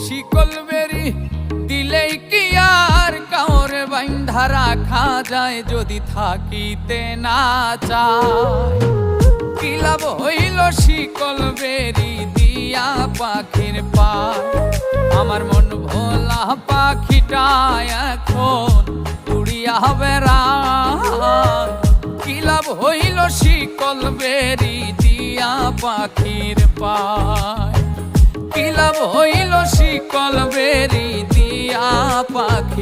শিকল বেরি দিলেই কি আর কাউরে বাইন্ধা রাখা যায়, যদি থাকিতে না চায়। কি লাভ হইল শিকল বেরি দিয়া পাখির পায়, আমার মন ভোলা পাখিটা এখন উড়িয়া বেড়ায়। কি লাভ হইল শিকল বেরি দিয়া পাখির পায়, কি লাভ হইল শিকল বেরি দিয়া পাখি